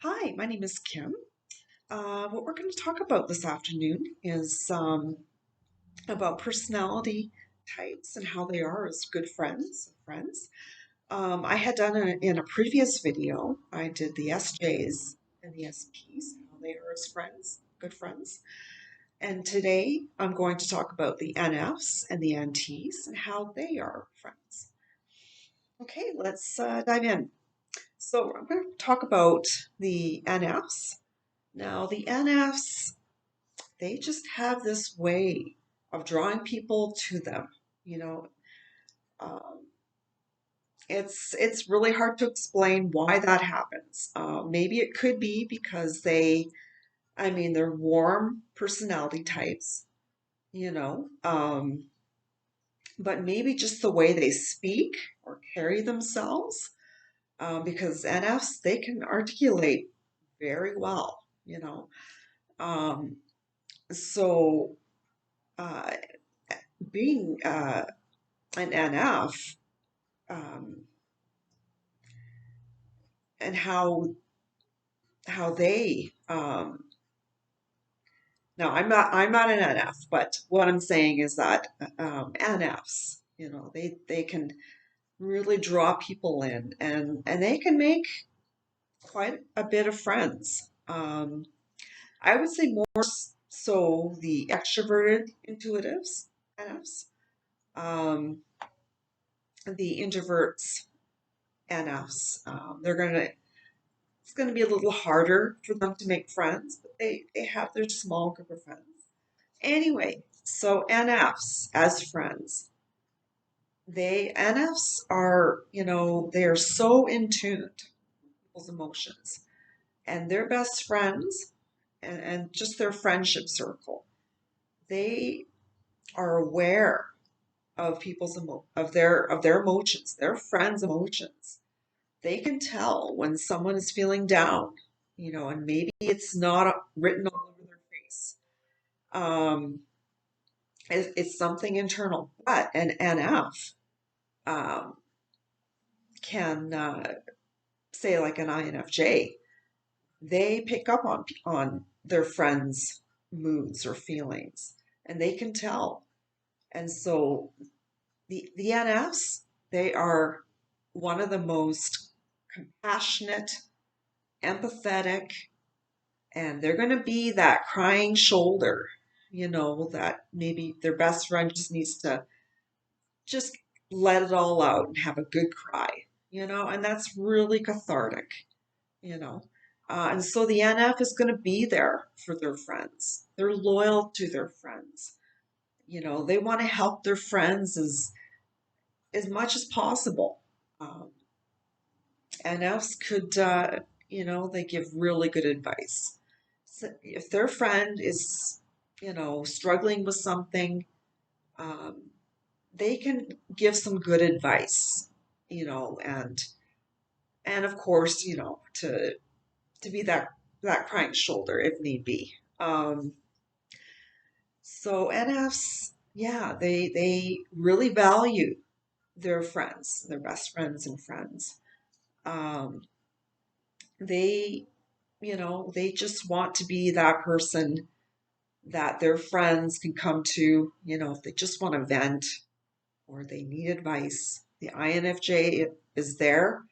Hi, my name is Kim. What we're going to talk about this afternoon is about personality types and how they are as good friends. I had done in a previous video, I did the SJs and the SPs, how they are as friends, good friends. And today I'm going to talk about the NFs and the NTs and how they are friends. Okay, let's dive in. So I'm going to talk about the NFs. Now, the NFs, they just have this way of drawing people to them. You know, um, it's really hard to explain why that happens. Maybe it could be because they're warm personality types. You know, but maybe just the way they speak or carry themselves. Because NFs, they can articulate very well. You know, um, so. Uh, Being an NF, um, and how they now I'm not an NF, but what I'm saying is that NFs, they can really draw people in, and they can make quite a bit of friends. I would say more so the extroverted intuitives, NFs, um, the introverts, NFs. It's going to be a little harder for them to make friends, but they have their small group of friends. Anyway, so NFs as friends. NFs are, they are so in tune to people's emotions and their best friends and just their friendship circle. They are aware of of their emotions, their friends' emotions. They can tell when someone is feeling down, and maybe it's not written all over their face. Um, it's something internal, but an NF um, can say like an INFJ, they pick up on their friends' moods or feelings, and they can tell. And so the NFs, they are one of the most compassionate, empathetic, and they're going to be that crying shoulder, that maybe their best friend just needs to just let it all out and have a good cry, and that's really cathartic, you know. And so the NF is going to be there for their friends. They're loyal to their friends. They want to help their friends as much as possible. Um, NFs could, they give really good advice. So if their friend is, struggling with something, um, they can give some good advice, and of course, to be that crying shoulder if need be. So NFs, yeah, they really value their friends, their best friends and friends. Um, they, they just want to be that person that their friends can come to, if they just want to vent or they need advice. The INFJ is there.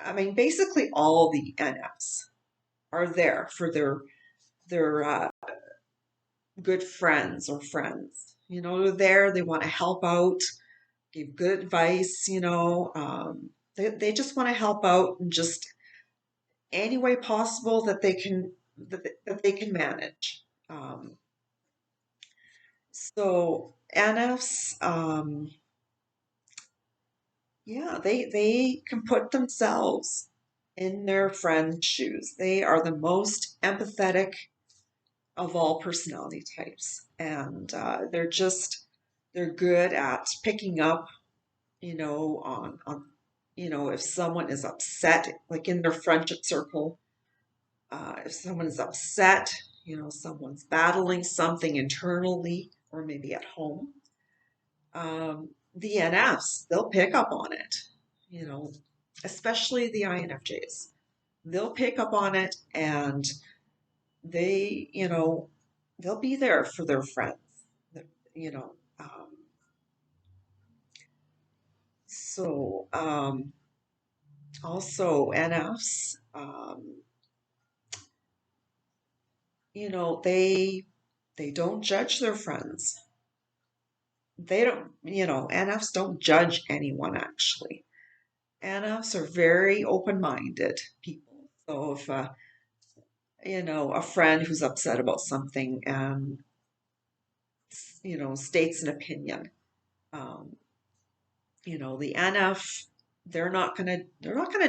I mean, basically all the NFs are there for their good friends or friends. They're there. They want to help out, give good advice. They just want to help out in just any way possible that they can manage. So NFs, yeah, they can put themselves in their friend's shoes. They are the most empathetic of all personality types, and they're good at picking up, on if someone is upset, like in their friendship circle, if someone is upset, someone's battling something internally or maybe at home. The NFs, they'll pick up on it, you know, especially the INFJs. they'll pick up on it, and they, they'll be there for their friends. You know, so also NFs, they don't judge their friends. They don't, NFs don't judge anyone actually. NFs are very open-minded people. So if a friend who's upset about something and states an opinion, um, the NF, they're not gonna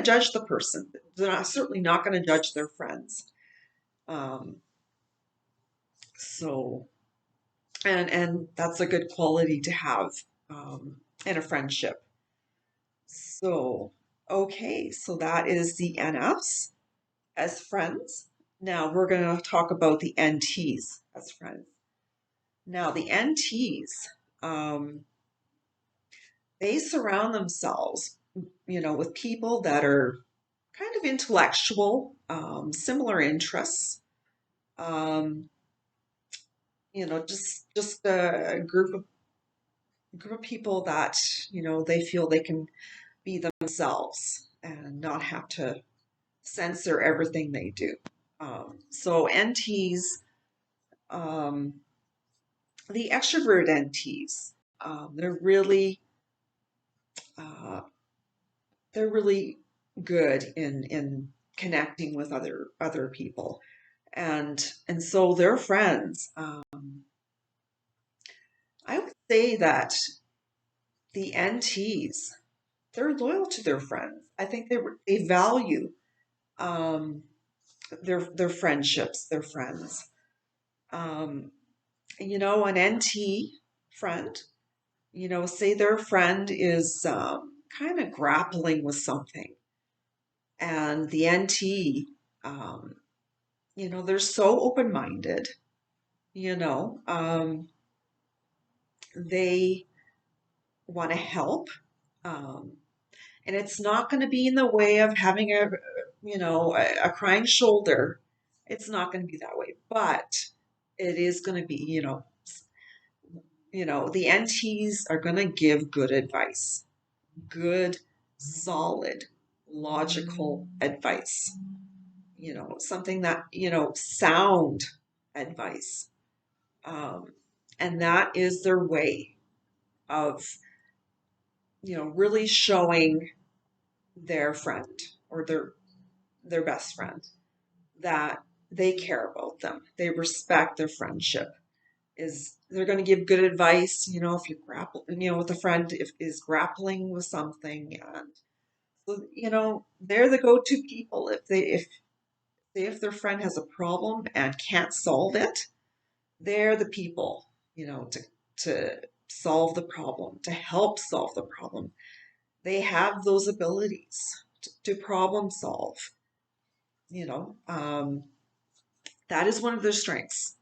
judge the person. Certainly not gonna judge their friends. Um, so and that's a good quality to have in a friendship. So okay, so that is the NFs as friends. Now we're going to talk about the NTs as friends. Now the NTs, um, they surround themselves, with people that are kind of intellectual, similar interests. Um, just a group of people that they feel they can be themselves and not have to censor everything they do. So NTs, um, the extrovert NTs, they're uh, really good in connecting with other people, and so their friends. I would say that the NTs, they're loyal to their friends. I think they value um, their friendships, their friends. Um, an NT friend, say their friend is kind of grappling with something, and the NT, um, they're so open-minded, you know, um, they want to help, um, and it's not going to be in the way of having a crying shoulder. It's not going to be that way, but it is going to be, the NTs are going to give good advice, good, solid, logical advice, something that, sound advice. Um, and that is their way of, really showing their friend or their best friend that they care about them. They respect their friendship. They're going to give good advice, if you grapple, with a friend if is grappling with something, and so, they're the go-to people if their friend has a problem and can't solve it, they're the people, to solve the problem, to help solve the problem. They have those abilities to problem solve, you know. Um, that is one of their strengths.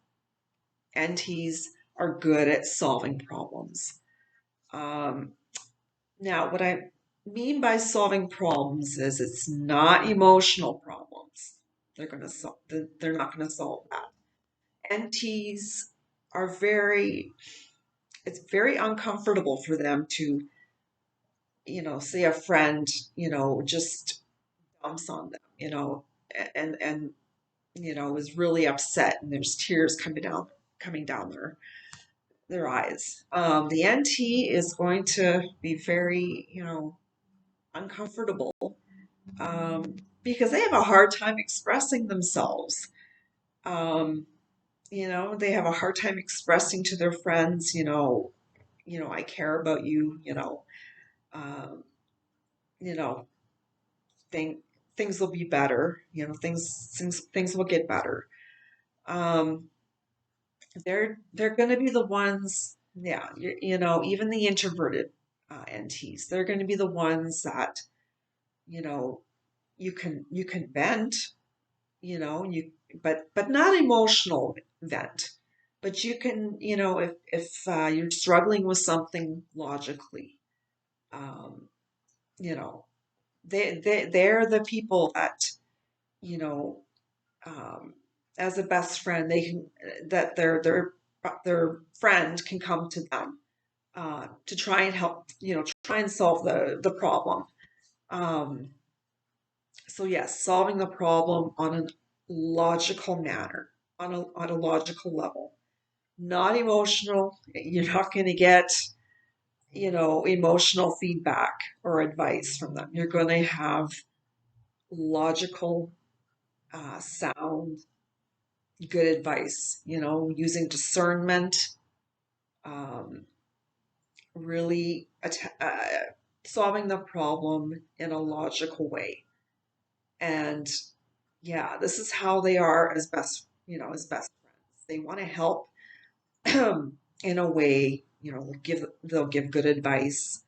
NTs are good at solving problems. Um, Now, what I mean by solving problems is it's not emotional problems. They're not going to solve that. NTs are it's very uncomfortable for them to, say a friend, just dumps on them, and is really upset, and there's tears coming down their eyes. The NT is going to be very, uncomfortable, because they have a hard time expressing themselves. Um, they have a hard time expressing to their friends, I care about you, um, you know, think things will be better, things will get better. Um, they're going to be the ones, yeah, even the introverted NTs, they're going to be the ones that, you know, you can vent, you but not emotional vent, but you can, if you're struggling with something logically, um, you know they're the people that you know, um, as a best friend, they can that their friend can come to them to try and help, try and solve the problem. Um, so yes, solving the problem on a logical manner, on a logical level, not emotional. You're not going to get, emotional feedback or advice from them. You're going to have logical, sound, good advice, using discernment, um, really solving the problem in a logical way. And yeah, this is how they are as best friends. They want to help in a way, they'll give good advice,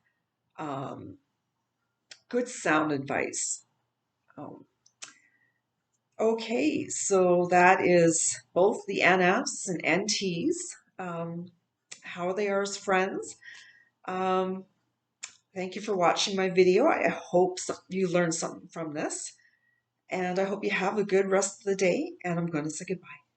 um, good sound advice. Um, okay, so that is both the NFs and NTs, how they are as friends. Um, Thank you for watching my video. I hope you learned something from this, and I hope you have a good rest of the day, and I'm going to say goodbye.